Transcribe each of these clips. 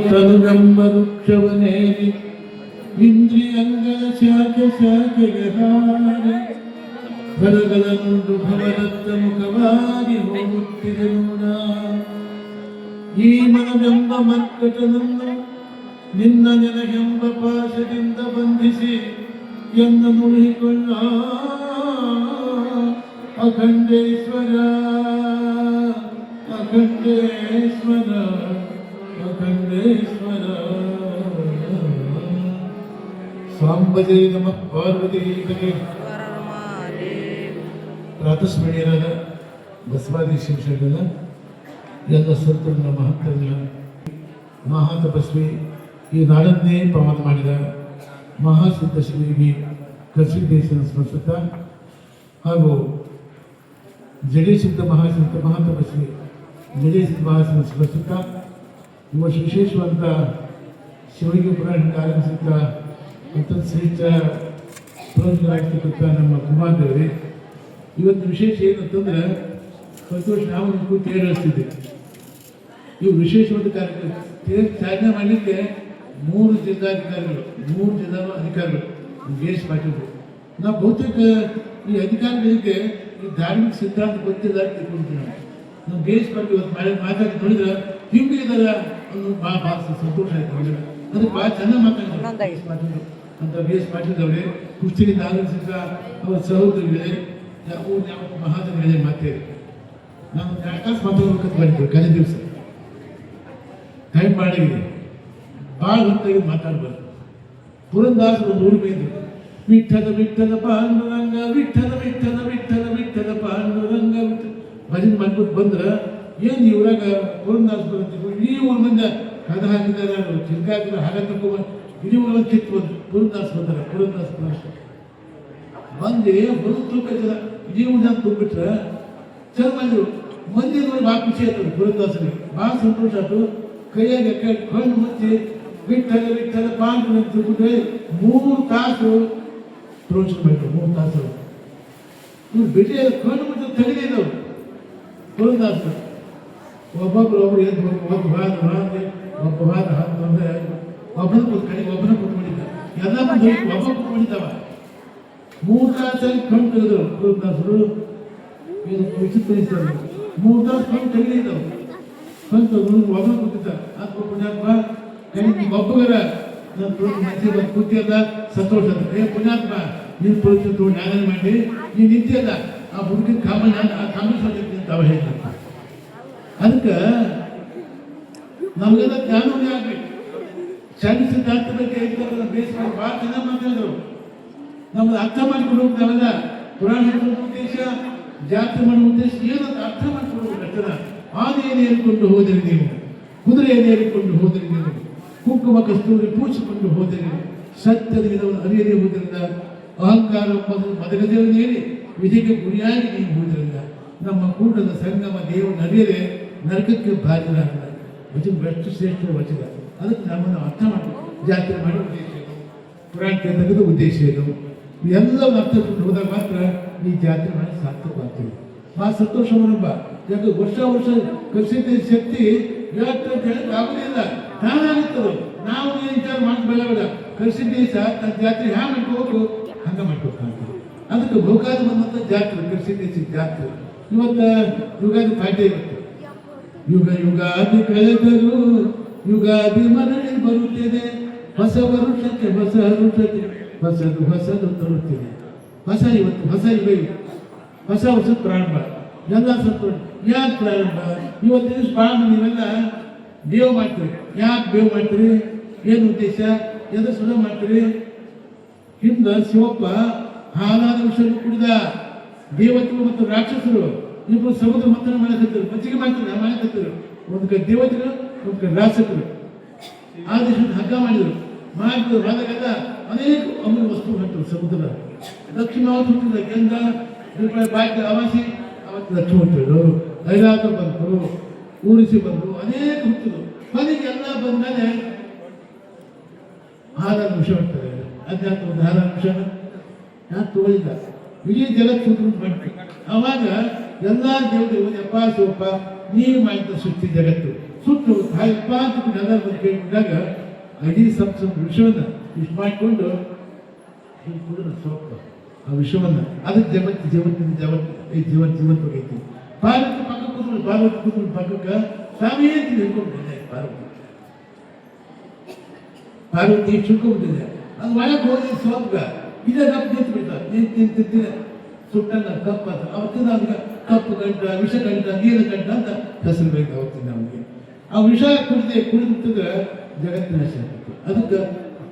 ತನುವೆಂಬ ವೃಕ್ಷವನೇರಿ ಇಂದ್ರಿಯಂಗಳ ಶಾಖೆ ಶಾಖೆಗೆ ಹಾರಿ ಫಲಗಳನ್ನುಂಡು ಭವದತ್ತ ಮುಖವಾಗಿ ಹೋಗುತ್ತಿದೆ ನೋಡ. ಈ ಮನವೆಂಬ ಮಕ್ಕಟನನ್ನು ನಿನ್ನ ನೆನಗೆಂಬ ಪಾಶದಿಂದ ಬಂಧಿಸಿ ಎನ್ನ ನುಡಿಕೊಳ್ಳ ಅಖಂಡೇಶ್ವರ ಅಖಂಡೇಶ್ವರ ಅಖಂಡೇಶ್ವರ. ಸಾಂಬಜೇ ನಮಃ ಪಾರ್ವತೀಪತಿಗೆ. ಪ್ರಾತಸ್ಮರಣೀಯರಾದ ಬಸವಾದಿ ಶಿವಶರಣರ ಎಲ್ಲ ಸಂತರನ್ನ ಮಹತ್ತರನ್ನ ಮಹಾತಪಸ್ವಿ ಈ ನಾಡನ್ನೇ ಪವನ ಮಾಡಿದ ಮಹಾಸಿದ್ಧ ಶ್ರೀ ಕರ್ಸಿದ್ದೇಶ್ವರ ಸ್ಮರಿಸುತ್ತಾ ಹಾಗೂ ಜಡೇಸಿದ್ಧ ಮಹಾಸಿದ್ಧ ಮಹಾತಪಸ್ವಿ ಜಡೇಸಿದ್ಧ ಮಹಾಸಿದ್ಧ ಸ್ಮರಿಸುತ್ತಾ ಇವತ್ತು ವಿಶೇಷವಂತ ಶಿವಲಿಂಗ ಪುರಾಣಕ್ಕೆ ಆರಂಭಿಸುತ್ತಾ ಅತ್ಯಂತ ಶ್ರೇಷ್ಠ ಪ್ರಯೋಜನರಾಗಿರ್ತಕ್ಕಂಥ ನಮ್ಮ ಕುಮಾರದೇವರೇ, ಇವತ್ತು ವಿಶೇಷ ಏನಂತಂದ್ರೆ ಪ್ರತಿ ವರ್ಷ ನಾವು ತೇರು ಎಳಿಸ್ತಿದ್ದೆ. ಇವು ವಿಶೇಷವಾದ ಕಾರ್ಯಕ್ರಮ ತೇರು ಚಾಲನೆ ಮಾಡಲಿಕ್ಕೆ 3 ಜಿಲ್ಲಾಧಿಕಾರಿಗಳು 3 ಜಿಲ್ಲಾ ಅಧಿಕಾರಿಗಳು ಗೆಸ್ಟ್ ಮಾಡಿದ್ರು. ನಾವು ಬಹುತೇಕ ಈ ಅಧಿಕಾರಿಗಳಿಗೆ ಈ ಧಾರ್ಮಿಕ ಸಿದ್ಧಾಂತ ಗೊತ್ತಿಲ್ಲ ಅಂತ ತಿಳ್ಕೊಂತೀವಿ. ನಾವು ಗೆಸ್ಟ್ ಮಾಡಿ ಇವತ್ತು ಮಾತಾಡಿ ನೋಡಿದ್ರೆ ಹಿಂಗೆ ಇದಾರ ಒಂದು ಭಾಳ ಸಂತೋಷ ಆಯ್ತು. ಅದಕ್ಕೆ ಭಾಳ ಚೆನ್ನಾಗಿ ಮಾತಾಡಿದ್ರು ಅಂತ ಗೆಸ್ಟ್ ಮಾಡಿದವ್ರೆ ಕುಸ್ತಿಯಿಂದ ಆಗಮಿಸಿದ ಅವರ ಸಹೋದರಿಗಳೇ ಯಾವ ಮಹಾಜನಗಳೇ ಮಾತೇರಿ ನಾನು ಆಕಾಶ ಮಾತಾಡ್ಬೇಕಂತ ಬಂದಿದ್ದೆ. ಕಲೆ ದಿವಸ ಟೈಮ್ ಮಾಡಿದೆ ಭಾಳ ಹೊತ್ತಾಗಿ ಮಾತಾಡ್ಬಾರ್ದು. ಪುರಂದಾಸರು ಒಂದು ಊರು ಬಂದ್ರು, ವಿಠಲ ವಿಠಲ ಪಾಂಡುರಂಗ ವಿಠಲ ವಿಠಲ ವಿಠಲ ವಿಠಲ ಪಾಂಡುರಂಗ ವಿಠಲ ಭಜನೆ ಮಾಡ್ಕೊತ ಬಂದ್ರೆ ಏನು ಇವ್ರಾಗ ಪುರಂದಾಸ ಬರುತ್ತಿದ್ರು. ಈ ಊರು ಮಂದಿ ಕದ ಹಾಕಿದ್ದಾರೆ ಚಿಲ್ಕಾಕಿದ ಹಾಗ ತಗೊಂಡು ಇಡೀ ಊರಲ್ಲಿ ಕಿತ್ತು ಬಂದು ಪುರಂದಾಸ ಬಂದಾರ. ಪುರಂದಾಸ ಬಂದು ಬರು ತೂಕ ಜನ ಇಡೀ ಊರು ಜನ ತುಂಬಿಟ್ರೆ ಚಂದ ಬಂದರು. ಮಂದಿ ನೋಡಿ ಭಾಳ ಖುಷಿ ಆಯ್ತು ಪುರಂದಾಸನಿಗೆ, ಭಾಳ ಸಂತೋಷ ಆಯ್ತು. ಕೈಯಾಗ ಕಣ್ಣು ಮುಚ್ಚಿ ವಿಠಲ ವಿಠಲ ಪಾಂಡುರಂಗ ತಿಳ್ಬಿಟ್ರೆ 3 ತಾಸು ಪ್ರವಚನ ಮಾಡಿದ್ರು. 3 ತಾಸು ಇವ್ರು ಬಿಡಿ ಕಣ್ಣು ಮುಚ್ಚಿ ತೆಗೆದಿದ್ದವು ಪುರಂದಾಸ. ಒಬ್ಬೊಬ್ರು ಎದ್ದು ಒಬ್ಬ ಹಾದ ಅಂತಂದ್ರೆ ಒಬ್ಬನ ಕಡೆ ಒಬ್ಬನ ಕುತ್ಕೊಂಡಿದ್ದ, ಎಲ್ಲ ಒಬ್ಬ ಕುತ್ಕೊಂಡಿದ್ದಾವ. 3 ತಾಸಲ್ಲಿ ಕಣ್ಣು ತೆಗೆದ್ರು ಪುರಂದಾಸರು. ಇದು ವಿಚಿತ್ರಿಸ್ತಾರೆ. 3 ತಾಸು ಕಣ್ಣು ತೆಗೆದಿದ್ದವು. ಕಣ್ಣು ಒಬ್ಬನ ಕೂತಿದ್ದ ಅದು ಪುಣ್ಯಾತ್ಮ ಒಬ್ಬಗರ ನನ್ನ ಕೂತಿಯಲ್ಲ ಸಂತೋಷ ಅದ. ಪುಣ್ಯಾತ್ಮ ನೀನು ಪುರುಷ ನ್ಯಾಯ ಮಾಡಿ ನೀನು ನಿಂತಿಯಲ್ಲ ಆ ಹುಡುಗಿನ ಕಾಮಿಸ್ಬೇಕು ಅವ ಹೇಳ್ತಾರೆ. ಅದಕ್ಕೆ ನಮಗೆಲ್ಲ ಜ್ಞಾನವೇ ಆಗ್ಬೇಕು. ಸಣ್ಣ ಸಿದ್ಧಾಂತ ಬಗ್ಗೆ ಬೇಯಿಸ್ಕೊಂಡು ಭಾಳ ಚೆನ್ನಾಗಿ ಮಾತಾಡಿದ್ರು. ನಮ್ದು ಅರ್ಥ ಮಾಡಿಕೊಂಡು ಹೋಗ್ತಾವಲ್ಲ ಪುರಾಣ ಉದ್ದೇಶ ಜಾತ್ರೆ ಮಾಡುವ ಉದ್ದೇಶ ಏನಂತ ಅರ್ಥ ಮಾಡಿಕೊಂಡು ರಚನ. ಆನೆಯನ್ನು ಏರಿಕೊಂಡು ಹೋದರೆ ನೀವು, ಕುದುರೆಯನ್ನು ಏರಿಕೊಂಡು ಹೋದರೆ ನೀವು, ಕುಂಕುಮ ಕಸ್ತೂರಿ ಪೂಜಿಸಿಕೊಂಡು ಹೋದರೆ ಸತ್ಯದ ವಿಧವನ್ನು ಅರಿಯದೇ ಹೋದ್ರಿಂದ, ಅಹಂಕಾರ ಮದಗಜವನ್ನು ಏರಿ ವಿಧಿಗೆ ಗುರಿಯಾಗಿ ನೀವು ಹೋದ್ರಿಂದ, ನಮ್ಮ ಕೂಟದ ಸಂಗಮ ದೇವರನ್ನು ಅರಿಯದೆ ನರಕಕ್ಕೆ ಬಾಧ್ಯರಾಗಲ್ಲ. ವಚನ ಎಷ್ಟು ಶ್ರೇಷ್ಠ ವಚನ. ಅದಕ್ಕೆ ನಮ್ಮನ್ನು ಅರ್ಥ ಮಾಡಬೇಕು. ಜಾತ್ರೆ ಮಾಡೋ ಉದ್ದೇಶ ಏನು, ಪುರಾಣಕ್ಕೆ ತೆಗೆದ ಉದ್ದೇಶ ಏನು, ಎಲ್ಲವೂ ಅರ್ಥಕೊಂಡು ಹೋದಾಗ ಮಾತ್ರ ಈ ಜಾತ್ರೆ ಮಾಡಿ ಸಾರ್ಥಕವಾಗ್ತದೆ. ಭಾಳ ಸಂತೋಷವನ್ನೊಬ್ಬ ಯಾಕೆ ವರ್ಷ ಕಲಿಸಿದ ಶಕ್ತಿ ಇವತ್ತು ಅಂತ ಹೇಳಕ್ಕೆ ಆಗೋದಿಲ್ಲ, ತಾನಾಗುತ್ತದೆ. ನಾವು ಏನು ವಿಚಾರ ಮಾಡಿ ಬೇಡ ಕಲಿಸಿದ ದಿವಸ ತನ್ನ ಜಾತ್ರೆ ಹ್ಯಾಂಗ ಮಾಡ್ಕೋಬೇಕು ಹಂಗೆ ಮಾಡ್ಕೋಬೇಕು. ಅದಕ್ಕೆ ಗೋಕಾದ ಬಂದಂಥ ಜಾತ್ರೆ ಕಲಿಸಿದ ಜಾತ್ರೆ. ಇವತ್ತು ಯುಗಾದಿ ಪಾಠ್ಯ ಇರುತ್ತೆ. ಯುಗಾದಿ ಕಳೆದರು ಯುಗಾದಿ ಮರಳಿ ಬರುತ್ತಿದೆ, ಹೊಸ ವರುಷಕ್ಕೆ ಹೊಸ ವರುಷಕ್ಕೆ ಹೊಸದು ತರುತ್ತಿದೆ. ಹೊಸ ಯುಗ ಹೊಸ ವರ್ಷದ ಪ್ರಾರಂಭ. ಎಲ್ಲ ಸ್ವಲ್ಪ ಯಾಕೆ ಪ್ರಾರಂಭ? ಇವತ್ತು ದಿವಸ ಪ್ರಾರಂಭ ನೀವೆಲ್ಲ ಬೇವು ಮಾಡ್ತೀರಿ. ಯಾಕೆ ಬೇವು ಮಾಡ್ತೀರಿ? ಏನು ಉದ್ದೇಶ? ಎದು ಸುಳ್ಳು ಮಾಡ್ತೀರಿ? ಹಿಂದೆ ಶಿವಪ್ಪ ಹಾಲಾದ ವಿಷಯ ಕುಡಿದ. ದೇವತೆಗಳು ಮತ್ತು ರಾಕ್ಷಸರು ಇಬ್ಬರು ಸಮುದ್ರ ಮಂಥನ ಮಾಡಕತ್ತರು, ಮಜ್ಜಿಗೆ ಮಾಡ್ತಾರೆ ಮಾಡಕತ್ತರು. ಒಂದು ಕಡೆ ದೇವತೆಗಳು ಒಂದು ಕಡೆ ರಾಕ್ಷಸರು ಆ ದೇಶದ ಹಗ್ಗ ಮಾಡಿದರು. ಮಾಡಿದ್ರು ಆದಾಗೆಲ್ಲ ಅನೇಕ ಅಮೂಲ್ಯ ವಸ್ತು ಹೊಂಟರು ಸಮುದ್ರ. ದಕ್ಷಿಣ ಹುಟ್ಟಿದ ಗಂಧ ಬಾಕಿ ಅಮಾಸಿ ಅವತ್ತು ಲಕ್ಷ್ಮಿ ಹುಟ್ಟಿದ್ರು, ಐರಾತ ಬಂದರು, ಊರಿಸಿ ಬಂದರು, ಅನೇಕ ಹುಟ್ಟಿದ್ರು. ಮನೆಗೆ ಎಲ್ಲ ಬಂದಮೇಲೆ ಹಾಲಾದ ವಿಷಯ ಮಾಡ್ತಾರೆ. ಅದ್ಯಾಕೆ ಒಂದು ಹಾಲಾದ ವಿಷಯ ಯಾಕೆ ತಗೊಳ್ಳಿಲ್ಲ? ಇಡೀ ಜಗತ್ತು ಸೂತ್ರ ಮಾಡ್ತೀವಿ. ಆವಾಗ ಎಲ್ಲ ದೇವತೆಗಳು ಅಪ್ಪ ಶಿವಪ್ಪ ನೀವು ಮಾಡಿದ ಸೃಷ್ಟಿ ಜಗತ್ತು ಸುಟ್ಟು ತಾಯಿಪ್ಪ ಅಂತ ಎಲ್ಲ ಬಂದು ಕೇಳ್ಕೊಂಡಾಗ ಇಡೀ ಸಂಸ್ಥೆ ವಿಷಯವನ್ನು ಇಷ್ಟು ಮಾಡಿಕೊಂಡು ಕುಡಿದ್ರೆ ಸೋಪ ಆ ವಿಷಯವನ್ನು ಅದಕ್ಕೆ ಜೀವಂತವಾಗೈತಿ. ಪಾರ್ವತಿ ಪಕ್ಕ ಕೂತ್ಕೊಂಡು ಪಕ್ಕಕ್ಕೆ ಸ್ವಾಮಿ ಅಂತ ಹೇಳ್ಕೊಂಡಿದ್ದೆ ಪಾರ್ವತಿ ಚುಳ್ಕೊಂಡ್ಬಿಟ್ಟಿದೆ. ಅದು ಒಳಗೆ ಹೋಗಿ ಸೋಪ್ಗ ಇದೇ ಕಪ್ಪು ನಿಂತು ಬಿಡ್ತಾರೆ ಸುಟ್ಟಂಗ ಕಪ್ಪ ಅಂತ ಅವತ್ತಿನ ಅವ್ರಿಗೆ ಕಪ್ಪು ಗಂಟ ವಿಷ ಗಂಟ ನೀರು ಗಂಟ ಅಂತ ಹೆಸರು ಬೇಕು ಅವತ್ತಿನ ಅವನಿಗೆ. ಆ ವಿಷ ಕುಡಿದ್ರೆ ಜಗತ್ತಿನ ನಾಶ ಆಗ್ತದೆ. ಅದಕ್ಕೆ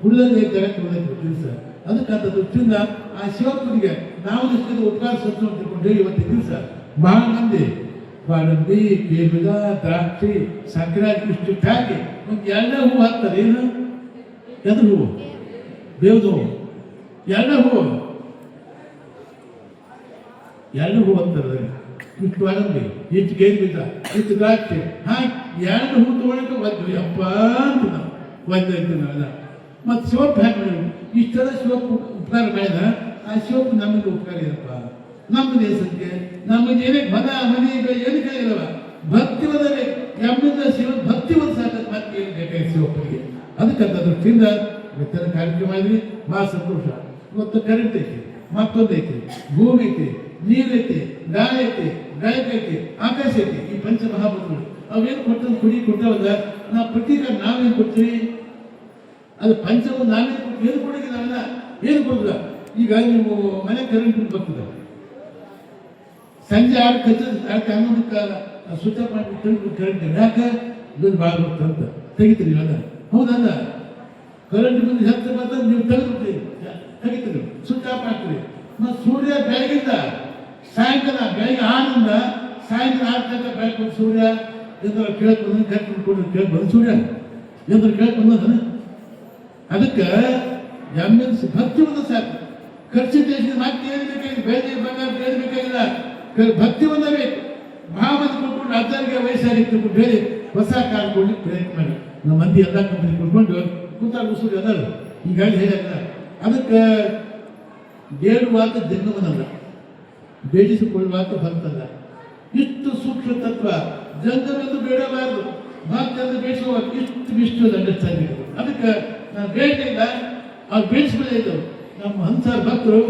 ಕುಡಿದ್ರೆ ಜಗತ್ತು ಉಳಿದೈತೆ ದಿವಸ. ಅದಕ್ಕೆ ಅಂತ ದೃಷ್ಟಿಯಿಂದ ಆ ಶಿವಪ್ಪನಿಗೆ ನಾವು ದೃಷ್ಟಿಯಿಂದ ಉಪಕಾರ ಸ್ವಚ್ಛ ತಿಳ್ಕೊಂಡ್ರೆ ಇವತ್ತಿನ ದಿವಸ ಬಹಳ ಮಂದಿ ಬಾಡಂಬಿ ಕೇಬಿಗ ದ್ರಾಕ್ಷಿ ಸಕ್ಕರೆ ಇಷ್ಟು ಹಾಕಿ ಒಂದು ಎರಡನೇ ಹೂವು ಹಾಕ್ತಾರೆ. ಏನು ಎದ್ರ ಹೂವು? ಬೇವ್ದ ಹೂವು. ಎರಡನೇ ಹೂವು ಅಂತಾರೆ. ಇಷ್ಟು ಬಾಡಂಬಿ ಇಷ್ಟು ಕೇಬಿಗ ಇಷ್ಟು ದ್ರಾಕ್ಷಿ ಹಾಕಿ ಎರಡು ಹೂವು ತೊಗೊಳಕ್ಕೆ ಒದ್ದು ಯಪ್ಪ ಅಂತ ನಾವು ಒದ್ದಾಯ್ತು ನಾವೆಲ್ಲ. ಮತ್ತು ಶಿವಪ್ಪ ಹ್ಯಾಕೆ ಮಾಡಿದ್ವಿ? ಇಷ್ಟೆಲ್ಲ ಶಿವಪ್ಪ ಉಪಕಾರ ಮಾಡಿದ ಆ ಶಿವಪ್ಪ ನಮಗೆ ಉಪಕಾರ ಇರಪ್ಪ. ನಮ್ಮ ದೇಶಕ್ಕೆ ನಮಗೆ ಏನಕ್ಕೆ ಮನೆ ಏನಕ್ಕೆ ಇಲ್ಲವ ಭಕ್ತಿ ಒಂದೇ ಎಮ್ಮಿಂದ ಶಿವ ಭಕ್ತಿ ಒಂದು ಸಾಕಕ್ಕೆ ಮತ್ತೆ ಏನು ಬೇಕಾಗಿ ಶಿವಪ್ಪನಿಗೆ. ಅದಕ್ಕಂತ ದೃಷ್ಟಿಯಿಂದ ಇವತ್ತಿನ ಕಾರ್ಯಕ್ರಮ ಮಾಡಿದ್ವಿ. ಭಾಳ ಸಂತೋಷ. ಇವತ್ತು ಕರೆಂಟ್ ಐತಿ, ಮತ್ತೊಂದು ಐತಿ, ಭೂಮಿ ಐತಿ, ನೀರೈತಿ, ಗಾಳಿ ಐತಿ, ಗಾಯಕ ಐತಿ, ಆಕಾಶ ಐತಿ. ಈ ಪಂಚಮಹಾಭೂತಗಳು ಅವೇನು ಕೊಟ್ಟಂದು ಕೊಟ್ಟವಲ್ಲ ನಾವು ಪ್ರತೀಕ ನಾವೇನು ಕೊಡ್ತೀವಿ? ಅದು ಪಂಚಮ ನಾವೇನು ಕೊಟ್ಟು ಏನು ಕೊಡೋಕೆ ನಾವೆಲ್ಲ ಏನು ಕೊಡುದ? ಈಗ ನೀವು ಮನೆ ಕರೆಂಟ್ ಬರ್ತದೆ ಸಂಜೆ 11 ಸ್ವಿಚ್ ಆಫ್ ಮಾಡಿ ಕರೆಂಟ್ ಯಾಕೆ ಬಿಲ್ ಭಾಳ ಬರ್ತಂತ ತೆಗಿತೀರಿ ಅಲ್ಲ? ಹೌದಲ್ಲ? ಕರೆಂಟ್ ಬಿಲ್ ಹೆಚ್ಚು ಬರ್ತದೆ, ನೀವು ತೆಗಿತೀರಿ, ಸ್ವಿಚ್ ಆಫ್ ಮಾಡ್ತೀರಿ. ಮತ್ತು ಸೂರ್ಯ ಬೆಳಗಿಂದ ಸಾಯಂಕಾಲ ಬೆಳಗ್ಗೆ 6ರಿಂದ ಸಾಯಂಕಾಲ 6 ತನಕ ಬೆಳಕು ಸೂರ್ಯ ಎಂದ್ರ ಕೇಳಕ್ ಬಂದ ಕೇಳಕ್ ಬಂದ ಸೂರ್ಯ ಎಂದ್ರ ಕೇಳಕ್ ಬಂದದ. ಅದಕ್ಕೆ ಎಮ್ಮೆನ್ ಭಕ್ತಿ ಒಂದು ಸಾಕು. ಖರ್ಚು ದೇಶದ ಮತ್ತೆ ಏನು ಬೇಕಾಗಿಲ್ಲ, ಬೇರೆ ಬಂಗಾರ ಏನು ಬೇಕಾಗಿಲ್ಲ, ಭಕ್ತಿ ಒಂದೇ ಬೇಕು. ಮಹಾಮಂದಿ ಕೊಟ್ಕೊಂಡು ಅಜ್ಜರಿಗೆ ವಯಸ್ಸಾಗಿತ್ತು ಹೇಳಿ ಹೊಸ ಕಾರ್ ಕೊಡ್ಲಿಕ್ಕೆ ಪ್ರಯತ್ನ ಮಾಡಿ ನಮ್ಮ ಮಂದಿ ಎಲ್ಲ ಕಂಪನಿ ಕೊಟ್ಕೊಂಡು ಕೂತಾಗ ಉಸುರು ಅದಲ್ಲ ಈಗಾಗಲೇ ಹೇಳಿಲ್ಲ. ಅದಕ್ಕೆ ಬೇಡುವಾತ ಜಂಗಮನಲ್ಲ, ಬೇಡಿಸಿಕೊಳ್ಳುವಾತ ಭಕ್ತಲ್ಲ. ಇಷ್ಟು ಸೂಕ್ಷ್ಮ ತತ್ವ ಜಂಗಮೆಂದು ಬೇಡಬಾರದು, ಭಕ್ತಂದು ಬೇಡಿಸುವ ಇಷ್ಟು ಅಂಡರ್ಸ್ಟ್ಯಾಂಡಿಂಗ್. ಅದಕ್ಕೆ ನಾನು ಬೇಡಿಲ್ಲ, ಅವ್ರು ಬೇಡಿಸ್ಕೊಳ್ಳಿದ್ದು ನಮ್ಮ ಹಂಸಾರ್ ಭಕ್ತರು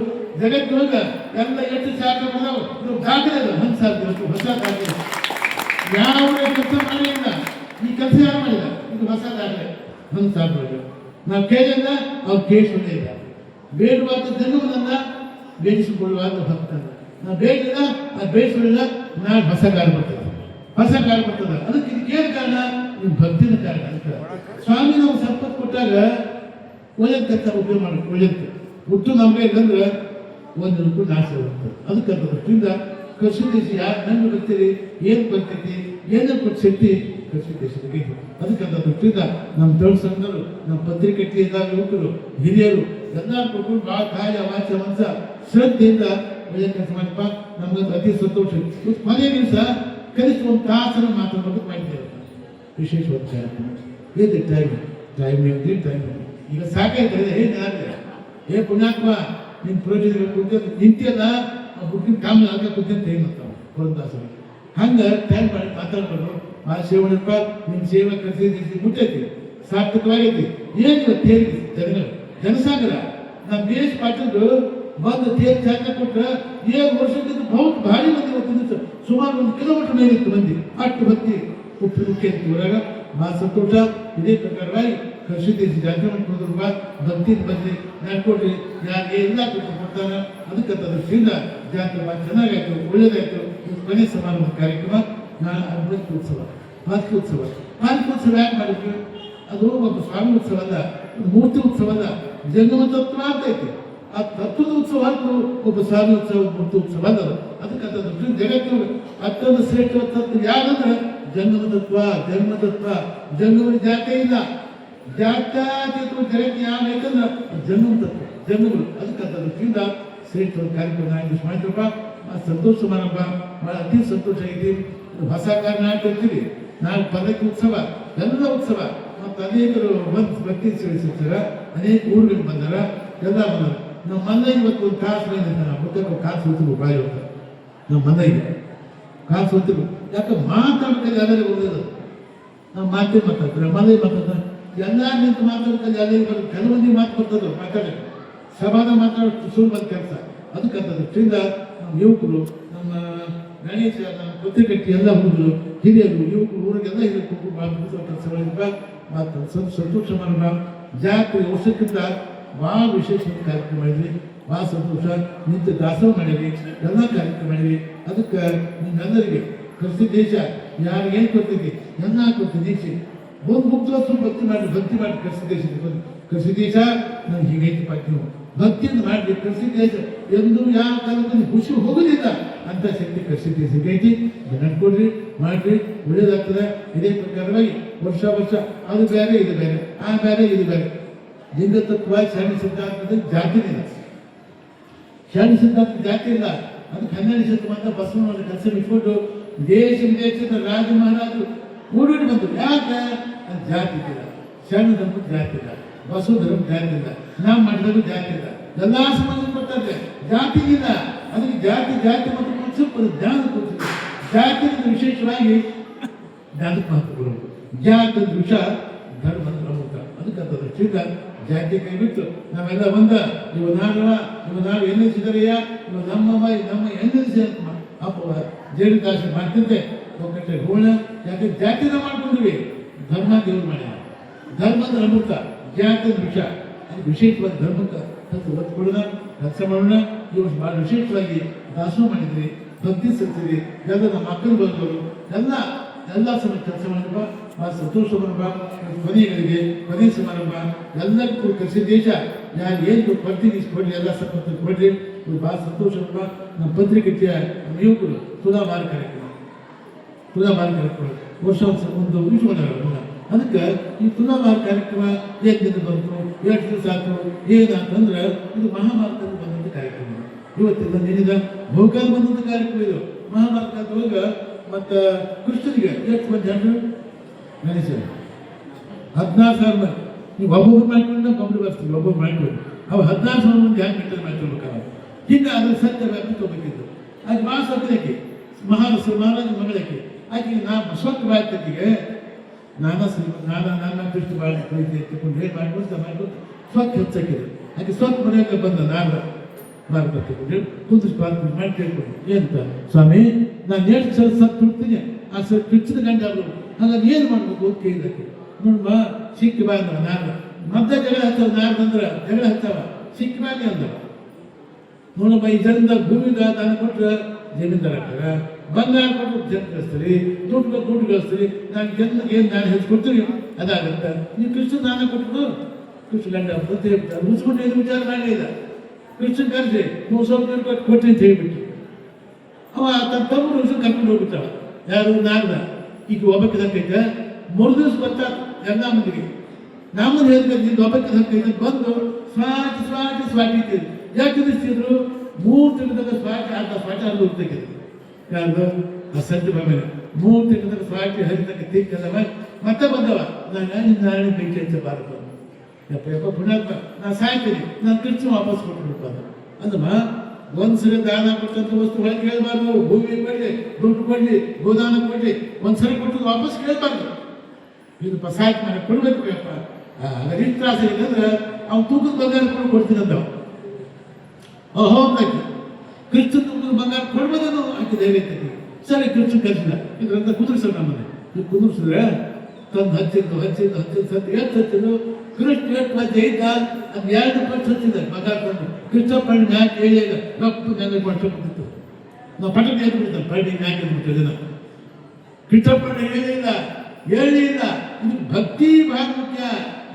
ಜಗತ್ತಿನೊಳಗ ಎಲ್ಲ ಎಷ್ಟು ಶಾಖ ಬಂದವು. ಇದು ದಾಖಲೆ ಅದು ಹಂಸಾರ್ ಹೊಸ ದಾಖಲೆ. ಯಾವ ಕೆಲಸ ಮಾಡಲಿಲ್ಲ, ಈ ಕೆಲಸ ಯಾರು ಮಾಡಿಲ್ಲ, ಇದು ಹೊಸ ದಾಖಲೆ ಹಂಸಾರ್. ನಾವು ಕೇಳಿಲ್ಲ, ಅವ್ರು ಕೇಳಿಸ್ಕೊಳ್ಳಿಲ್ಲ. ಬೇಡುವಾದ ಜನ್ಮವನ್ನ ಬೇಡಿಸಿಕೊಳ್ಳುವಾದ ಭಕ್ತನ ನಾವು ಬೇಡಿಲ್ಲ, ಅದು ಬೇಡಿಸಲಿಲ್ಲ, ನಾಳೆ ಹೊಸ ಕಾಲ ಬರ್ತದೆ, ಹೊಸ ಕಾಲ ಬರ್ತದೆ. ಅದಕ್ಕೆ ಇದಕ್ಕೇನು ಕಾರಣ? ನಿಮ್ಮ ಭಕ್ತಿನ ಕಾರಣ. ಅಂತ ಸ್ವಾಮಿ ನಾವು ಸಂಪತ್ತು ಕೊಟ್ಟಾಗ ಒಳ್ಳೆದ ಉಪಯೋಗ ಮಾಡಬೇಕು. ಒಳ್ಳೆದು ಹುಟ್ಟು ನಮಗೆ ಇಲ್ಲಂದ್ರೆ ಒಂದು ರೂಪಾಯಿ ನಾಶ ಬರ್ತದೆ. ಅದಕ್ಕೆ ದೃಷ್ಟಿಯಿಂದ ಕೃಷಿ ದೇಶ ಯಾರು ನಂಗೆ ಬರ್ತೀರಿ, ಏನು ಬರ್ತೈತಿ, ಏನೇನು ಕೊಟ್ಟು ಶಕ್ತಿ ಕೃಷಿ ದೇಶಕ್ಕೆ. ಅದಕ್ಕಂತ ದೃಷ್ಟಿಯಿಂದ ನಮ್ಮ ದೊಡ್ಡ ಸಂಘರು, ನಮ್ಮ ಪತ್ರಿಕೆಯಲ್ಲಿ ಇದ್ದಾಗ ಯುವಕರು, ಹಿರಿಯರು ಎಲ್ಲರೂ ಕೊಟ್ಕೊಂಡು ಭಾಳ ಕಾಯ ವಾಚ ಮನಸ ಶ್ರದ್ಧೆಯಿಂದ ಒಳ್ಳೆ ಕೆಲಸ ಮಾಡಪ್ಪ. ನಮ್ಗೆ ಅತಿ ಸಂತೋಷ. ಕೊನೆಯ ದಿವಸ ಕನಿಷ್ಠ ಒಂದು ತಾಸನ ಮಾತಾಡೋದು ಮಾಡಿದ್ದೇವೆ. ವಿಶೇಷವಾದ ಕಾರ್ಯಕ್ರಮ ಏನಿದೆ ಟೈಮ್ ಈಗ ಸಾಕಾಯ್ತು. ಏ ಪುಣ್ಯಾತ್ಮ ನಿನ್ನ ಪ್ರಯೋಜನ ಕುಂತ ನಿಂತಿಯಲ್ಲ ಹುಟ್ಟಿನ ಕಾಮ ಆಗ ಕುಂತ ಟೈಮ್ ಅಂತಾವ ಪುರಂದಾಸರು. ಹಂಗೆ ಟೈಮ್ ಮಾಡಿ ಮಾತಾಡ್ಬಾರ್ದು. ಆ ಸೇವನಪ್ಪ ನಿಮ್ಮ ಸೇವೆ ಕಲಿಸಿ ಮುಟ್ಟೈತಿ, ಸಾರ್ಥಕವಾಗೈತಿ. ಏನು ತೇರಿ ಜನಸಾಗರ ನಮ್ಮ ದೇಶ ಪಾಠದ್ದು ಬಂದು ತೇರಿ ಚಾಕ ಕೊಟ್ಟರೆ 7 ವರ್ಷದಿಂದ ಬಹುತ್ ಭಾರಿ ಮಂದಿ ಇವತ್ತಿನ ಸುಮಾರು 1 ಕಿಲೋಮೀಟರ್ ಮೇಲಿತ್ತು ಮಂದಿ. ಅಷ್ಟು ಭಕ್ತಿ ಮುಖ್ಯ ಊರಾಗ ಭಾಳ ಸಂತೋಷ. ಇದೇ ಪ್ರಕಾರವಾಗಿ ಕೃಷಿ ದೇಶ ಜಾತ್ರೆ ಮಾಡ್ಕೊಂಡ್ರು ಭಕ್ತಿ ಬಂದು ನಡ್ಕೊಡ್ರಿ, ಯಾರಿಗೆ ಎಲ್ಲ ಕೊಡ್ತಾನೆ. ಅದಕ್ಕಂತ ದೃಷ್ಟಿಯಿಂದ ಜಾತ್ರೆ ಭಾಳ ಚೆನ್ನಾಗಾಯ್ತು, ಒಳ್ಳೇದಾಯ್ತು. ಕೊನೆ ಸಮಾರಂಭ ಕಾರ್ಯಕ್ರಮ ನಾಳೆ ಅಮೃತ ಉತ್ಸವ, ಪಾಲಕೋತ್ಸವ. ಪಾಲಕೋತ್ಸವ ಯಾಕೆ ಮಾಡಿದ್ರು? ಅದು ಒಬ್ಬ ಸ್ವಾಮಿ ಉತ್ಸವ ಅಲ್ಲ, ಮೂರ್ತಿ ಉತ್ಸವ ಅಲ್ಲ, ಜಂಗಮ ತತ್ವ ಅಂತ ಐತಿ. ಆ ತತ್ವದ ಉತ್ಸವ ಅಂತೂ ಒಬ್ಬ ಸ್ವಾಮಿ ಉತ್ಸವ, ಮೂರ್ತಿ ಉತ್ಸವ ಅಲ್ಲ. ಅದಕ್ಕಂತ ದೃಷ್ಟಿ ಜಗತ್ತು ಅತ್ಯಂತ ಶ್ರೇಷ್ಠ ತತ್ವ ಯಾರಂದ್ರೆ ಜಂಗಮ ತತ್ವ. ಜನ್ಮ ತತ್ವ ಜಂಗಮ ಜಾತಿ ಇಲ್ಲ, ಜಾತ್ಯಾತೀತ ಜಗತ್ತು ಯಾವ ಬೇಕಂದ್ರೆ ಜಂಗಮ ತತ್ವ, ಜಂಗಮಗಳು. ಅದಕ್ಕಂತ ದೃಷ್ಟಿಯಿಂದ ಶ್ರೇಷ್ಠವಾದ ಕಾರ್ಯಕ್ರಮ ಆಯೋಜನೆ ಮಾಡಿದ್ರಪ್ಪ. ಸಂತೋಷ ಸಮಾರಂಭ ಭಾಳ ಅತಿ ಸಂತೋಷ ಆಗಿದೆ. ಹೊಸ ಕಾರಣ ಇರ್ತೀವಿ ನಾವು ಪದಕ ಉತ್ಸವ, ಎಲ್ಲ ಉತ್ಸವ. ಮತ್ತು ಅನೇಕರು ಬಂದು ಭಕ್ತಿ ಸೇರಿಸಿರ್ತಾರ, ಅನೇಕ ಊರುಗಳು ಬಂದಾರ, ಎಲ್ಲ ಬಂದಾರ. ನಮ್ಮ ಮನೆ ಇವತ್ತು ಒಂದು ಕಾಸು ಬಂದಿರ್ತಾರೆ, ನಾವು ಕಾಸು ಹೊತ್ತಿರು ಬಾಯಿ ಹೋಗ್ತಾರೆ. ನಮ್ಮ ಮನೆಗೆ ಕಾಸು ಹೊತ್ತಿರು ಯಾಕೆ ಮಾತಾಡ್ತಾರೆ, ಎಲ್ಲರಿಗೂ ಓದೋದು ನಾವು ಮಾತೇ ಮಾತಾಡ್ತಾರೆ ಮನೆ ಮಾತಾಡ್ತಾರೆ ಎಲ್ಲ ನಿಂತು ಮಾತಾಡ್ತಾರೆ ಎಲ್ಲ ಕೆಲವೊಂದಿಗೆ ಮಾತು ಬರ್ತದೆ ಮಾತಾಡೋದು ಸಭಾದ ಮಾತಾಡೋದು ಸುಲಭದ ಕೆಲಸ ಅದಕ್ಕಂತದ್ದು ಅದರಿಂದ ನಮ್ಮ ಯುವಕರು ನಮ್ಮ ಗಣೇಶ ನಮ್ಮ ಪತ್ರಿಕಟ್ಟಿ ಎಲ್ಲ ಹುಡುಗರು ಹಿರಿಯರು ಯುವಕರು ಊರಿಗೆಲ್ಲ ಹಿರಿಯರು ಮಾಡುವ ಕೆಲಸಗಳಿಂದ ಮಾತು ಸಂತೋಷ ಮಾಡೋಣ ಜಾತ್ರೆ ವರ್ಷಕ್ಕಿಂತ ಭಾಳ ವಿಶೇಷವಾದ ಕಾರ್ಯಕ್ರಮ ಮಾಡಿದ್ವಿ ಭಾಳ ಸಂತೋಷ ನಿಂತು ದಾಸೋಹ ಮಾಡಿದ್ವಿ ಎಲ್ಲ ಕಾರ್ಯಕ್ರಮ ಮಾಡಿದ್ವಿ ಅದಕ್ಕೆ ನಿಮ್ಮೆಲ್ಲರಿಗೆ ಕೃಷಿ ದೇಶ ಯಾರು ಏನು ಕೊಡ್ತೀವಿ ಎಲ್ಲ ಕೊಡ್ತೀವಿ ದೇಶ ಒಂದು ಮುಕ್ತವಸ್ತು ಭಕ್ತಿ ಮಾಡಿ ಕೃಷಿ ದೇಶ ನಾನು ಹೀಗೈತಿ ನೀವು ಭಕ್ತಿಯನ್ನು ಮಾಡಿ ಕೃಷಿ ದೇಶ ಎಂದು ಯಾವ ಕಾಲದಲ್ಲಿ ಖುಷಿ ಹೋಗುದಿಲ್ಲ ಅಂತ ಶಕ್ತಿ ಕೃಷಿ ದೇಶಕ್ಕೈತಿ ನಡ್ಕೊಡ್ರಿ ಮಾಡ್ರಿ ಒಳ್ಳೇದಾಗ್ತದೆ ಇದೇ ಪ್ರಕಾರವಾಗಿ ವರ್ಷ ಅದು ಬೇರೆ ಇದು ಬೇರೆ ಆ ಬೇರೆ ಇದು ಬೇರೆ ಲಿಂಗ ತತ್ವ ಶಾಣಿ ಸಿದ್ಧಾಂತದಲ್ಲಿ ಜಾತಿ ಇಲ್ಲ ಶಾಣಿ ಸಿದ್ಧಾಂತ ಜಾತಿ ಇಲ್ಲ ಅದಕ್ಕೆ 12ನೇ ಶತಮಾನ ಬಸವಣ್ಣನ ಕೆಲಸ ಬಿಟ್ಕೊಂಡು ದೇಶ ವಿದೇಶದ ರಾಜ ಮಹಾರಾಜರು ಕೂಡಿ ಬಂದರು ಯಾಕೆ ಅದು ಜಾತಿ ಇಲ್ಲ ಶಾಣಿ ಧರ್ಮ ಜಾತಿ ಇಲ್ಲ ಬಸವ ಧರ್ಮ ಜಾತಿ ಇಲ್ಲ ನಾವು ಮಾಡಿದಾಗ ಜಾತಿ ಇಲ್ಲ ಎಲ್ಲ ಸಂಬಂಧಪಟ್ಟಂತೆ ಜಾತಿ ಇಲ್ಲ ಅದಕ್ಕೆ ಜಾತಿ ಮತ್ತು ಸ್ವಲ್ಪ ಜ್ಞಾನ ಕೊಡ್ತೀವಿ ಜಾತಿಯಿಂದ ವಿಶೇಷವಾಗಿ ಜ್ಞಾನಕ್ಕೆ ಮಹತ್ವ ಕೊಡಬೇಕು ಜಾತಿ ವಿಷಯ ಧರ್ಮದ ಪ್ರಮುಖ ಅದಕ್ಕೆ ದೃಷ್ಟಿಯಿಂದ ಜಾತಿ ಕೈ ಬಿಟ್ಟು ನಾವೆಲ್ಲ ಇವ ನಾವು ಎನ್ನಿಸಿದರೆಯ ಇವ ನಮ್ಮ ಎನ್ನಿಸಿ ಅಂತ ಅಪ್ಪ ಜೇಡಿದಾಸ ಮಾಡ್ತಿದ್ದೆ ಒಕ್ಕಟ್ಟೆ ಹೋಣ ಯಾಕೆ ಜಾತಿನ ಮಾಡ್ಕೊಂಡಿವಿ ಧರ್ಮ ದೇವ್ರು ಮಾಡ್ಯಾರ ಧರ್ಮದ ಅಮೃತ ಜಾತಿಯ ವಿಷಯ ಅದು ವಿಶೇಷವಾದ ಧರ್ಮಕ್ಕೆ ಸ್ವಲ್ಪ ಒತ್ತು ಕೊಡೋಣ ಕೆಲಸ ಮಾಡೋಣ ಇವರು ಭಾಳ ವಿಶೇಷವಾಗಿ ದಾಸೋಹ ಮಾಡಿದ್ರಿ ಭಕ್ತಿ ಸಲ್ತಿರಿ ಎಲ್ಲ ನಮ್ಮ ಮಕ್ಕಳು ಬಂದವರು ಎಲ್ಲ ಸಮಯ ಕೆಲಸ ಮಾಡಿರುವ ಭಾಳ ಸಂತೋಷ ಬರುವ ಕೊನೆ ಸಮಾರಂಭ ಎಲ್ಲರಿಗೂ ಕೃಷಿ ದೇಶ ಯಾರು ಏನು ಕೊಡ್ತೀನಿ ಕೊಡ್ರಿ ಎಲ್ಲ ಸಂಪತ್ತು ಕೊಡ್ರಿ ಇವ್ರು ಭಾಳ ಸಂತೋಷ ಬರುವ ನಮ್ಮ ಪತ್ರಿಕೆಯ ನಮ್ಮ ಯುವಕರು ತುಲಾಭಾರ ಕಾರ್ಯಕ್ರಮ ವರ್ಷ ಒಂದು ಇಟ್ಕೊಂಡಾರ ಅದಕ್ಕೆ ಈ ತುಲಾಭಾರ ಕಾರ್ಯಕ್ರಮ ಎಷ್ಟು ದಿನ ಬಂತು ಎಷ್ಟು ದಿವಸ ಆಯ್ತು ಏನಂತಂದ್ರೆ ಇದು ಮಹಾಭಾರತದಲ್ಲಿ ಬಂದಂಥ ಕಾರ್ಯಕ್ರಮ ಇವತ್ತಿಂದ ನಿನ್ನಿದ ಬಹುಕಾಲ ಬಂದಂಥ ಕಾರ್ಯಕ್ರಮ ಇದು ಮಹಾಭಾರತದೊಳಗೆ ಮತ್ತು ಕೃಷ್ಣನಿಗೆ ಎಷ್ಟು ಮಂದಿ ಜನರು ಗಣೇಶ 16,000 ಮಂದಿ ನೀವು ಒಬ್ಬೊಬ್ಬರು ಮಾಡ್ಕೊಂಡು ಒಬ್ಬರು ಬರ್ತೀವಿ ಒಬ್ಬೊಬ್ರು ಮಾಡ್ಕೊಂಡು ಅವು 16,000 ಮಂದಿ ಹ್ಯಾಂಗೆ ಮೆಂಟೇನ್ ಮಾಡ್ಕೊಳ್ಬೇಕಾಗ ಹಿಂಗೆ ಅದ್ರ ಸತ್ಯ ವ್ಯಾಪ್ತಿ ತಗೋಬೇಕಿದ್ದು ಅದು ಭಾಳ ಸತ್ಯಕ್ಕೆ ಮಹಾರಾಜ ಮಗಳಕ್ಕೆ ಆಕೆ ಸ್ವತ್ತು ಬಾಳ್ತಿಗೆ ನನ್ನ ಕೃಷ್ಣ ಬಾಳ ಎತ್ತಿಕೊಂಡು ಏನು ಮಾಡ್ಕೊಂಡು ಸ್ವತ್ತು ಹೆಚ್ಚಾಕಿದೆ ಆಕೆ ಸ್ವತ್ತು ಮನೆಯಾಗ ಬಂದ ಭಾರತ ತಗೊಂಡು ಕುಂದಿಸ್ ಪ್ರಾರ್ಥನೆ ಮಾಡಿ ಕೇಳ್ಕೊಂಡು ಏನಂತ ಸ್ವಾಮಿ ನಾನು ಎಷ್ಟು ಸಲ ಸತ್ತು ಹುಡ್ತೀನಿ ಆ ಸರ್ ಕೃಷ್ಣ ಗಂಡ ಅವರು ಹಾಗಾಗಿ ಏನು ಮಾಡ್ಬೇಕು ಅಂತ ಕೇಳಿದಕ್ಕೆ ನೋಡಮ್ಮ ಸಿಕ್ಕಿ ಬಾ ಅಂದವ ನಾರದ ಮದ್ದ ಜಗಳ ಹಚ್ಚವ ನಾರದಂದ್ರೆ ಜಗಳ ಹಚ್ಚವ ಸಿಕ್ಕಿ ಬಾಗಿ ಅಂದವ ನೋಡಮ್ಮ ಇದರಿಂದ ಭೂಮಿಗೆ ದಾನ ಕೊಟ್ಟರೆ ಜಮೀನ್ದಾರ ಆಗ್ತಾರ ಬಂಗಾರ ಕೊಟ್ಟರು ಜನ ಕಳಿಸ್ತೀರಿ ದುಡ್ಡು ಕಳಿಸ್ತೀರಿ ನಾನು ಜನರಿಗೆ ಏನು ದಾನ ಹೆಚ್ಚಿಕೊಡ್ತೀರಿ ಅದಾಗತ್ತೆ ನೀವು ಕೃಷ್ಣ ದಾನ ಕೊಟ್ಟರು ಕೃಷ್ಣ ಗಂಡ ಬುದ್ಧಿ ಮುಗಿಸ್ಕೊಂಡು ಏನು ವಿಚಾರ ಮಾಡಲಿಲ್ಲ ಕೃಷ್ಣ ಕರೆಸಿ ನೀವು ಸ್ವಲ್ಪ ಕೊಟ್ಟು ಅಂತ ಹೇಳಿಬಿಟ್ಟು ಅವ ತನ್ನ ತಮ್ಮ ಕರ್ಕೊಂಡು ಹೋಗ್ಬಿಟ್ಟವ ಯಾರು ನಾರದ ಈಗ ಒಬ್ಬಕ್ಕೈತೆ 3 ದಿವಸ ಬರ್ತಾ ಎಲ್ಲ ಮಂದಿಗೆ ನಮ್ಮನ್ನು ಹೇಳ್ಕೊಂಡು ಒಬ್ಬಕ್ಕೈತೆ ಬಂದು ಸ್ವಾಟಿ ಇದ್ದೀರಿ ಯಾಕೆ ನಿಲ್ಸಿದ್ರು 3 ತಿಂಗಳ ಸ್ವಾಟಿ ಅದು ಹೋಗ್ತಕ್ಕಿದ್ರು ಯಾರ್ದು ಆ ಸದ್ಯ ಮೇಲೆ 3 ತಿಂಗಳ ಸ್ವಾಟಿ ಹರಿತಕ್ಕೆ ತಿಕ್ಕಲ್ಲವ ಮತ್ತೆ ಬಂದವ ನಾಳೆ ಬೆಂಕಿ ಹಚ್ಚಬಾರದು ಯಪ್ಪ ಪುಣ್ಯಾತ್ಮ ನಾನು ಸಾಯ್ತೀನಿ ನಾನು ಕೃಷ್ಣ ವಾಪಸ್ ಕೊಟ್ಬಿಡ್ಬಾರ್ದು ಅಂದಮ್ಮ ಒಂದ್ಸರಿ ದಾನ ಕೊಟ್ಟಂತ ವಸ್ತು ಹೊರಗೆ ಕೇಳಬಾರ್ದು ಭೂಮಿ ಕೊಡ್ಲಿ ದುಡ್ಡು ಕೊಡ್ಲಿ ಗೋದಾನ ಕೊಡ್ಲಿ ಒಂದ್ಸರಿ ಕೊಟ್ಟದ್ದು ವಾಪಸ್ ಕೇಳಬಾರ್ದು ಇದು ಸಾಯ್ತು ಮನೆ ಕೊಡ್ಬೇಕು ಯಪ್ಪ ಅದ್ರ ತ್ರಾಸ ಏನಂದ್ರೆ ಅವ್ನು ತೂಕದ ಬಂಗಾರ ಕೊಡ್ತೀನಿ ಅಂದವ ಓಹೋ ಅಂದಾಕಿ ಕೃಷ್ಣ ತೂಕದ ಬಂಗಾರ ಕೊಡ್ಬೋದೇನೋ ಆಕೆ ಧೈರ್ಯ ತೆಗಿ ಸರಿ ಕೃಷ್ಣ ಕಲಿಸಿದ ಇದ್ರಂತ ಕುದುರಿಸೋಣ ನಮ್ಮನೆ ಇದು ಕುದುರಿಸಿದ್ರೆ ತಂದು ಹಚ್ಚಿದ್ದು ಸತ್ತು ಎಷ್ಟು ಹಚ್ಚಿದ್ದು ಕೃಷ್ಣ ಎಷ್ಟು ಮಧ್ಯೆ ಇದ್ದ ಅದು 2 ಪಟ್ಟು ಹಚ್ಚಿದ ಮಗ ತಂದು ಕೃಷ್ಣ ಪಣ್ಣಿ ಮ್ಯಾಕ್ ಹೇಳಿಲ್ಲ ಕಪ್ಪು ನನಗೆ ಪಟ್ಟು ಬಿಟ್ಟಿತ್ತು ನಾವು ಪಟ್ಟಕ್ಕೆ ಎದ್ದು ಬಿಡ್ತಾರೆ ಪಣ್ಣಿ ಮ್ಯಾಕ್ ಎದ್ಬಿಟ್ಟಿದೆ ನಾವು ಕೃಷ್ಣ ಪಣ್ಣಿ ಹೇಳಿಲ್ಲ ಇದು ಭಕ್ತಿ ಬಹಳ ಮುಖ್ಯ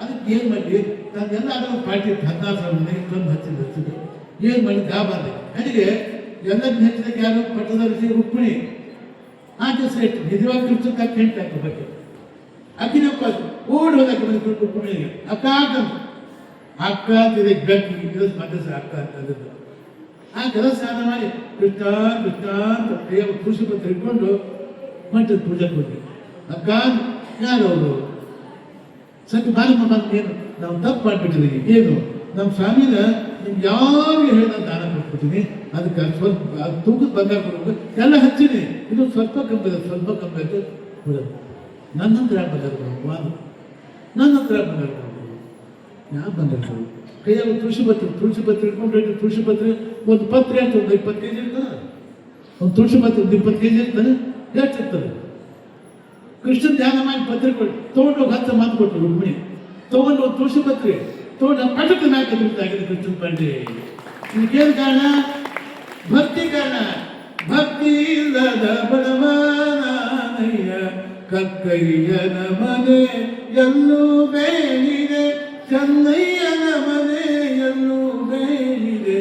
ಅದಕ್ಕೆ ಏನು ಮಾಡಿ ನಾನೆಲ್ಲ ಅದನ್ನು ಪಾರ್ಟಿ 16,000 ಮಂದಿಗೆ ತಂದು ಹಚ್ಚಿದ್ದು ಏನು ಮಾಡಿ ಗಾಬಾರ್ದೆ ನನಗೆ ಎಲ್ಲದನ್ನ ಹೆಚ್ಚಿದಾಗ ಯಾರು ಪಟ್ಟದ ಋಷಿ ರುಕ್ಮಿಣಿ ಆಕೆ ಶ್ರೇಷ್ಠ ನಿಜವಾಗಿ ಕೃಷ್ಣ ತಕ್ಕ ಹೆಂಟಾಕ ಬಗ್ಗೆ ಅಕ್ಕಿನಪ್ಪ ಓಡಿ ಹೋದಕ್ಕೆ ಬಂದು ರುಕ್ಮಿಣಿಗೆ ಅಕ್ಕ ಅಂತಿದೆ ಗಟ್ಟಿ ಕೆಲಸ ಮಧ್ಯಸ ಅಕ್ಕ ಅಂತಂದಿದ್ದು ಆ ಕೆಲಸ ಮಾಡಿ ಕೃಷ್ಣ ಅಂತ ಪ್ರಿಯ ಕೃಷಿ ಪತ್ರ ಇಟ್ಕೊಂಡು ಮಠದ ಪೂಜೆಗೆ ಹೋಗಿ ಅಕ್ಕ ಯಾರು ಅವರು ಸತ್ಯ ಬಾಲಮ್ಮ ಏನು ನಾವು ತಪ್ಪು ಮಾಡಿಬಿಟ್ಟಿದ್ದೀವಿ ಏನು ನಮ್ಮ ಸ್ವಾಮಿನ ನಿಮ್ಗೆ ಯಾರು ಹೇಳಿದ ದಾನ ಕೊಟ್ಬಿಡ್ತೀನಿ ಅದಕ್ಕೆ ಸ್ವಲ್ಪ ತೂಕದ ಬಂಗಾರ ಕೊಡ್ಬೇಕು ಎಲ್ಲ ಹಚ್ಚಿನಿ ಇದು ಸ್ವಲ್ಪ ಕಮ್ಮಿ ಅಂತ ಬಿಡೋದು ನನ್ನ ಹತ್ರ ಯಾಕೆ ಬಂದಿರ್ಬೋದು ವಾದ ನನ್ನ ಹತ್ರ ಯಾಕೆ ಬಂದಿರ್ಬೋದು ಯಾಕೆ ಬಂದಿರ್ಬೋದು ಕೈಯಲ್ಲಿ ತುಳಸಿ ಪತ್ರೆ ಇಟ್ಕೊಂಡು ತುಳಸಿ ಪತ್ರೆ ಒಂದು ಪತ್ರೆ ಅಂತ ಒಂದು 20 kg ಇರ್ತದೆ ಒಂದು ತುಳಸಿ ಪತ್ರೆ ಒಂದು 20 kg ಇರ್ತದೆ ಹೆಚ್ಚಿರ್ತದೆ ಕೃಷ್ಣ ಧ್ಯಾನ ಮಾಡಿ ಪತ್ರೆ ಕೊಟ್ಟು ತೊಗೊಂಡೋಗಿ 10 ಮಾತು ಕೊಟ್ಟು ರುಕ್ಮಿಣಿ ತೊಗೊಂಡು ಒಂದು ತುಳಸಿ ಪತ್ರೆ ತೊಗೊಂಡು ಪಟಕ ನಾಲ್ಕು ಕೃಷ್ಣ ಪಾಂಡೆ ಇದಕ್ಕೇನು ಕಾರಣ ಭಕ್ತಿ ಕಾರಣ ಭಕ್ತಿ ಇಲ್ಲದ ಬಡವನಾನಯ್ಯ ಕಕ್ಕಯ್ಯನ ಮನೆ ಎಲ್ಲೂ ಬೇಡಿದೆ ಚೆನ್ನಯ್ಯನ ಮನೆ ಎಲ್ಲೂ ಬೇಡಿದೆ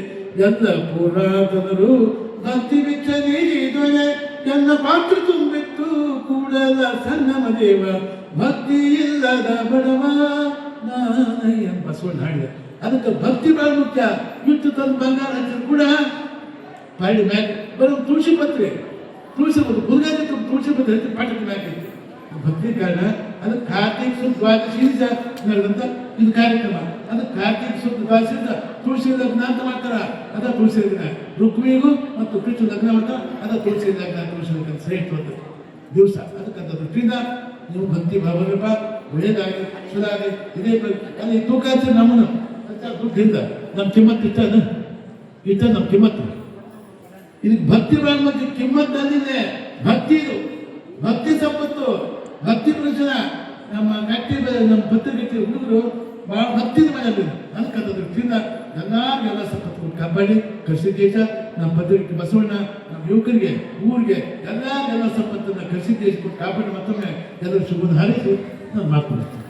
ಎಲ್ಲ ಪುರಾತನರು ಭಕ್ತಿ ಬಿಚ್ಚ ನೀಡಿದೊರೆ ಎಲ್ಲ ಪಾತ್ರ ತುಂಬಿತ್ತು ಕೂಡಲ ಸಣ್ಣಮ ದೇವ ಭಕ್ತಿ ಇಲ್ಲದ ಬಡವ ನಾನಯ್ಯ ಬಸವಣ್ಣ ಹಾಡಿದೆ ಅದಕ್ಕೆ ಭಕ್ತಿ ಬಹಳ ಮುಖ್ಯ ಇಟ್ಟು ತಂದು ಬಂಗಾರ ಹಚ್ಚಿದ್ರು ಕೂಡ ಪಾಡಿ ಮ್ಯಾಗ ಬರೋ ತುಳಸಿ ಪತ್ರೆ ತುಳಸಿ ಪತ್ರೆ ಗುರುಗಾರಿ ತುಳಸಿ ಪತ್ರೆ ಹಚ್ಚಿ ಪಾಠಕ್ಕೆ ಮ್ಯಾಗಿತ್ತು ಭಕ್ತಿ ಕಾರಣ ಅದು ಕಾರ್ತಿಕ್ ಸುತ್ತ ದ್ವಾದಶಿಯಿಂದ ನಡೆದಂತ ಇದು ಕಾರ್ಯಕ್ರಮ ಅದು ಕಾರ್ತಿಕ್ ಸುತ್ತ ದ್ವಾದಶಿಯಿಂದ ತುಳಸಿ ಲಗ್ನ ಅಂತ ಮಾಡ್ತಾರ ಅದ ತುಳಸಿ ಲಗ್ನ ರುಕ್ಮಿಗೂ ಮತ್ತು ಕೃಷ್ಣ ಲಗ್ನ ಮಾಡ್ತಾರ ಅದ ತುಳಸಿ ಲಗ್ನ ತುಳಸಿ ಲಗ್ನ ಶ್ರೇಷ್ಠವಾದ ದಿವಸ ಅದಕ್ಕಂತ ದೃಷ್ಟಿಯಿಂದ ನೀವು ಭಕ್ತಿ ಭಾವನೆಪ್ಪ ಒಳ್ಳೇದಾಗಿ ಸುಧಾಗಿ ಇದೇ ಅಲ್ಲಿ ತೂಕ ಹಚ್ಚಿ ನಮ್ಮನ್ನು ದುಡ್ಡಿಂದ ನಮ್ಮ ಕಿಮ್ಮತ್ತು ಇಷ್ಟ ನಮ್ಮ ಕಿಮ್ಮತ್ತು ಇದಕ್ಕೆ ಭಕ್ತಿ ಬಗ್ಗೆ ಕಿಮ್ಮತ್ತು ಅಂದಿದೆ ಭಕ್ತಿ ಇದು ಭಕ್ತಿ ಸಂಪತ್ತು ಭಕ್ತಿ ಪ್ರಯೋಜನ ನಮ್ಮ ಗಟ್ಟಿ ನಮ್ಮ ಪತ್ರಿಕೆ ಹುಡುಗರು ಬಹಳ ಭಕ್ತಿದ ಮನೆಯಲ್ಲಿ ಅದಕ್ಕಂತ ದೃಷ್ಟಿಯಿಂದ ಎಲ್ಲ ಸಂಪತ್ತು ಕಾಪಾಡಿ ಕೃಷಿದೇಶ ನಮ್ಮ ಪತ್ರಿಕೆ ಬಸವಣ್ಣ ನಮ್ಮ ಯುವಕರಿಗೆ ಊರಿಗೆ ಎಲ್ಲ ಸಂಪತ್ತನ್ನು ಕೃಷಿ ದೇಶ ಕಾಪಾಡಿ ಮತ್ತೊಮ್ಮೆ ಎಲ್ಲರೂ ಶುಭ ಹಾರೈಸಿ ನಾನು ಮಾತನಾಡ್ತೀನಿ.